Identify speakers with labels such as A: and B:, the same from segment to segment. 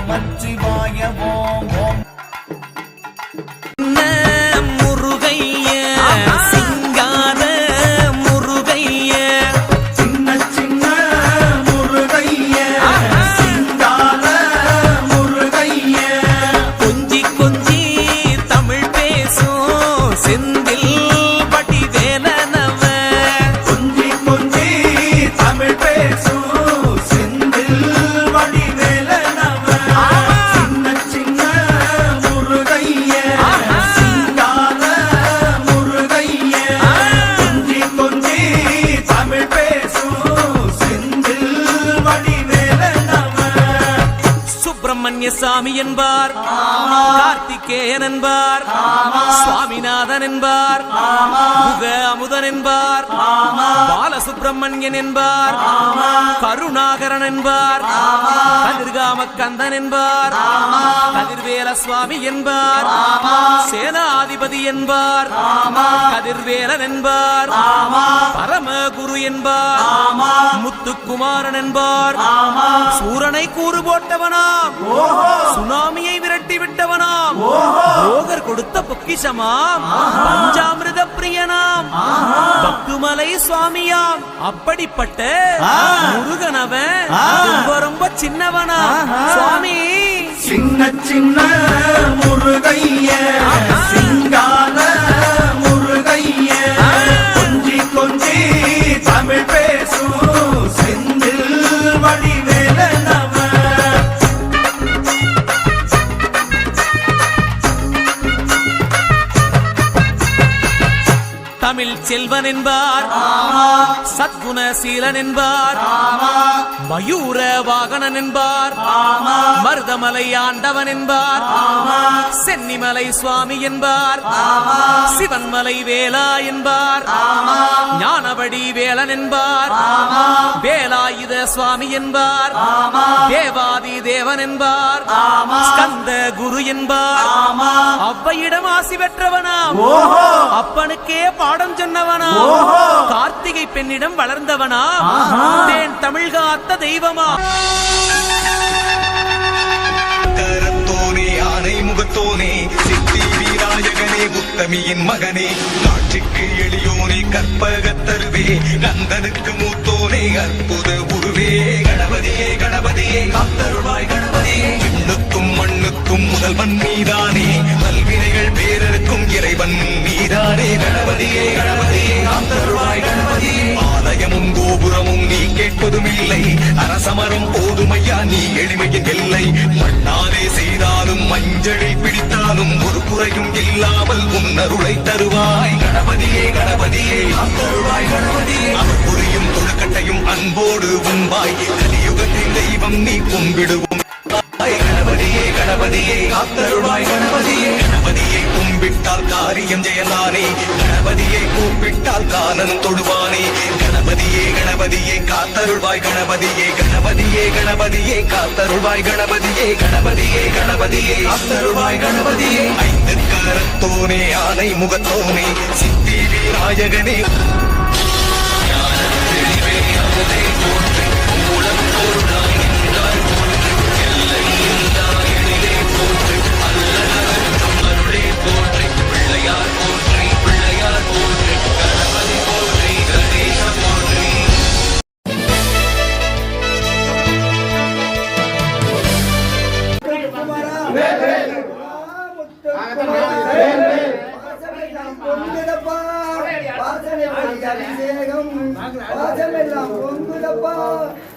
A: நமச்சிவாய ஓம் ஓம்
B: சாமி என்பார், கார்த்திகேயன் என்பார், சுவாமிநாதன் என்பார், முக அமுதன் என்பார், பாலசுப்பிரமணியன் என்பார், கருணாகரன் என்பார், கதிர்காம கந்தன் என்பார், கதிர்வேல சுவாமி என்பார், சேனாதிபதி என்பார், கதிர்வேலன் என்பார், பரமகுரு என்பார், முத்துக்குமாரன் என்பார், சூரனை கூறு போட்டவனாம், சுனாமியை விரட்டி விட்டவனாம், போகர் கொடுத்த பொக்கிஷமாம், பஞ்சாமிர்த பிரியனாம், பக்குமலை சுவாமியாம். அப்படிப்பட்ட முருகனவன் ரொம்ப ரொம்ப சின்னவனா சுவாமி.
A: சின்ன சின்ன முருகைய சிங்கார முருகைய கொஞ்சி கொஞ்சி தமிழ் பேசும் செந்தில் வடிவேல
B: தமிழ் செல்வன் என்பார், சத்குணசீலன் என்பார், மயூர வாகனன் என்பார், மருதமலை ஆண்டவன் என்பார், சென்னிமலை சுவாமி என்பார், சிவன்மலை வேலா என்பார், ஞானவடி வேலன் என்பார், வேலாயுத சுவாமி என்பார், தேவாதி தேவன் என்பார், ஸ்கந்த குரு என்பார், அவ்வையிடம் ஆசி பெற்றவனாம், அப்பனுக்கே பாடம் சொன்னவனா, கார்த்திகை பெண்ணிடம் வளர்ந்தவனா, தேன் தமிழ் காத்த தெய்வமா.
C: கரத்தோனே ஆனை முகத்தோனே சித்தி வீராயகனே உத்தமியின் மகனே காட்சிக்கு எளியோனே கற்பகத்தருவே கந்தனுக்கு மூத்தோனே அற்புத உருவே கணபதியே கணபதியே காத்தருள்வாய் கணபதியே விண்ணுக்கும் மண்ணுக்கும் முதல்வன் நீதானே பல்வினைகள் பேரருக்கும் இறைவன் நீதானே கணபதியே கணபதியே காத்தருள்வாய் கணபதியே ஆலயமும் கோபுரமும் நீ கேட்பதும் இல்லை அரசமரம் போதுமையா நீ எளிமையின் இல்லை மண்ணாலே செய்தாலும் மஞ்சளை பிடித்தாலும் ஒரு குறையும் இல்லாமல் உன்னருளை தருவாய் கணபதியே கணபதியே காத்தருள்வாய் கணபதியே அவர் புரியும் தொழுக்கட்டையும் அன்போடு உண்பாய் கலியுகத்தின் தெய்வம் நீ கும்பிடுவோம் கணபதியே கணபதியே காத்தருள்வாய் கணபதியே கணபதியை கும்பிட்டால் காரியம் ஜெயந்தானே கணபதியை கூப்பிட்டால் காலனும் தொடுவானே கணபதியே கணபதியே காத்தருள்வாய் கணபதியே கணபதியே கணபதியே காத்தருள்வாய் கணபதியே கணபதியே கணபதியே காத்தருள்வாய் கணபதியே ஐந்து கரத்தோனே ஆனை முகத்தோனே சித்தி வீராயகனே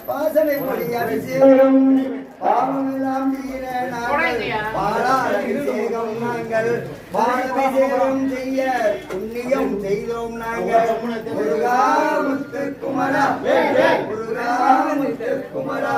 D: வாசனை பொடி அபிஷேகம் பாவமெல்லாம் தீர நாங்கள் பாலாபிஷேகம் நாங்கள் பாலாபிஷேகம் செய்ய புண்ணியம் செய்தோம் நாங்கள் முருகா முத்து குமரா முருகா முத்து குமரா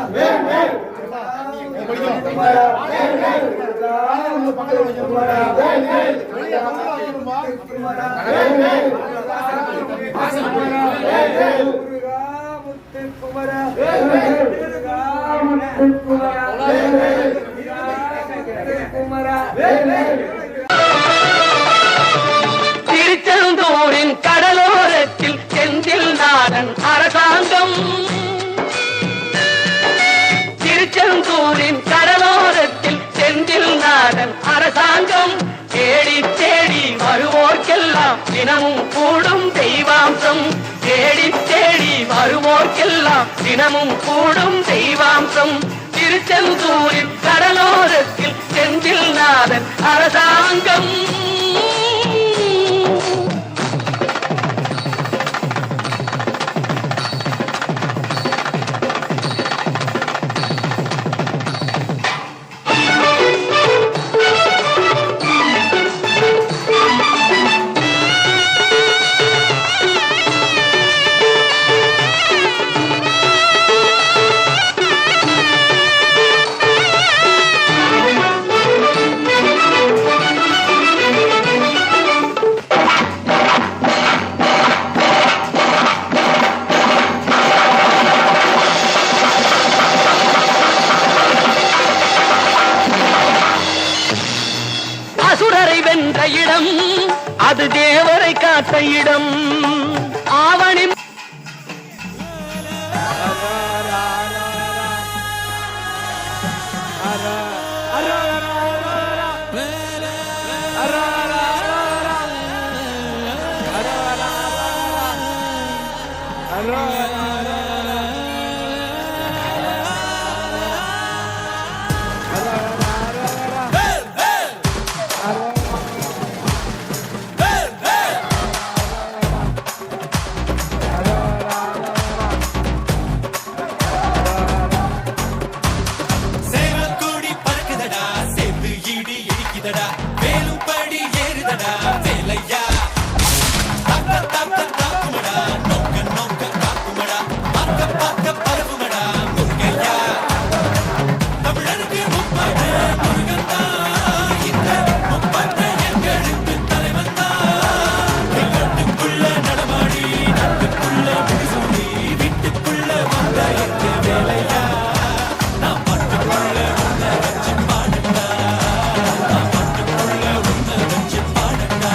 E: திருச்செந்தூரின் கடலோரத்தில் செந்தில் நாடன் அரசாங்கம் திருச்செந்தூரின் கடலோரத்தில் நினைப்போர்க்கெல்லாம் தினமும் கூடும் தெய்வாம்சம் திருச்செந்தூரில் கடலோரத்தில் செந்தில் நாதன் அரசாங்கம். அசுரரை வென்ற இடம் அது தேவரை காத்த இடம். ஆவணி
C: சேவற்கொடி பறக்குதடா, சேத்து இடி இடிக்குதடா, வேலும் படி ஏறுதடா வேலையா. தாக்க தாக்க தாக்குமடா, நோக்க நோக்க தாக்குமடா, பார்க்க பார்க்க பரவுமடா முருகையா. தமிழருக்கு முப்பாட்ட முருகன்தான், இந்த முப்பாட்ட எங்களுக்கு தலைவன் தான். எங்கட்டுக்குள்ள நடமாடி நாட்டுக்குள்ள முடிசூடி வீட்டுக்குள்ள வந்த எங்க வேலையா. நான் பாட்டுக்குள்ள உன்னை வச்சு பாடுண்டா, நான் பாட்டுக்குள்ள உன்னை வச்சு பாடுண்டா.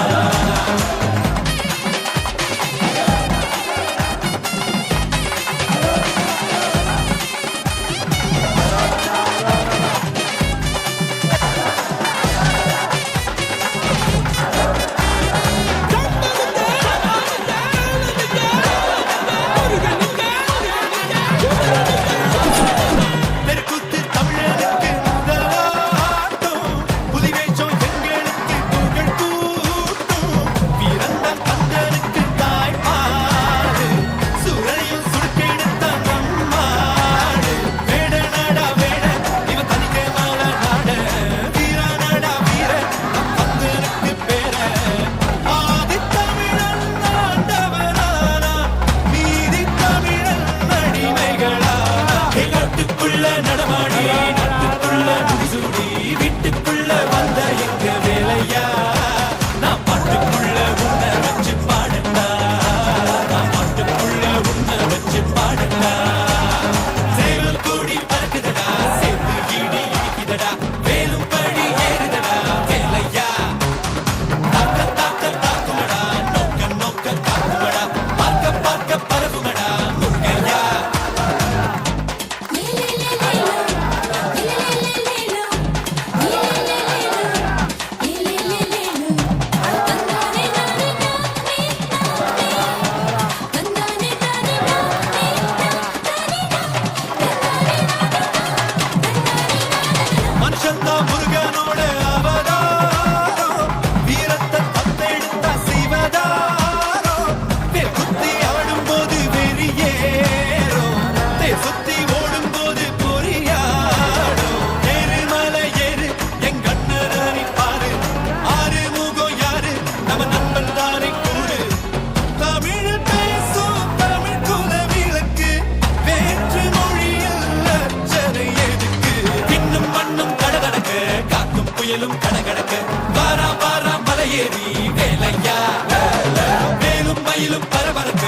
C: தெருக்கூத்து தமிழனுக்கு முதலாட்டம், புலிவேஷம் எங்களுக்கு புகழ் கூட்டும். வீரந்தான் கந்தனுக்கு தாய்ப்பாடு, சூரரையும் சுருக்கெடுத்த நம்மாடு. வேட நாடா வேட, இவன் தனிக்கே மால நாட. வீரா நாடா வீர, நம் கந்தனுக்கு பேர. ஆதித்தமிழன் ஆண்டவனானா, நீதி தமிழன் அடிமைகளானா. எங்கட்டுக்குள்ள நடமாடி நாட்டுக்குள்ள முடிசூடி வீட்டுக்குள்ள வந்த எங்க வேலையா. நான் பாட்டுக்குள்ள உன்னை வச்சு பாடுண்டா, நான் பாட்டுக்குள்ள உன்னை வச்சு பாடுண்டா. சேவல் கொடி பறக்குதடா, சேத்து இடி இடிக்குதடா, வேலும் படி ஏறுதடா வேலையா. தாக்க தாக்க தாக்குமடா, நோக்க நோக்க தாக்குமடா, பார்க்க பார்க்க பரவுமடா முருகையா. மனுஷன்தான் முருகனோட அவதாரம், வீரத்தை தத்தெடுத்த சிவதாரம். வேல் குத்தி ஆடும்போது வெறியேறும், தேர் சுத்தி ஓடும்போது பொறியாடும். ஏறுமலை ஏறு எங்கண்ணனை பாரு, ஆறு முகம் யாரு நம்ம நண்பன் தானே கூறு. தமிழ் பேசும் தமிழ் குல விளக்கு, வேற்று மொழியில் அச்சனை எதுக்கு. பின்னும் மண்ணும் கடகடக்க, காக்கும் புயலும் கடகடக்க, வாரா வாரா மலையேறி வேலையா. வேலும் மயிலும் பரபரக்க,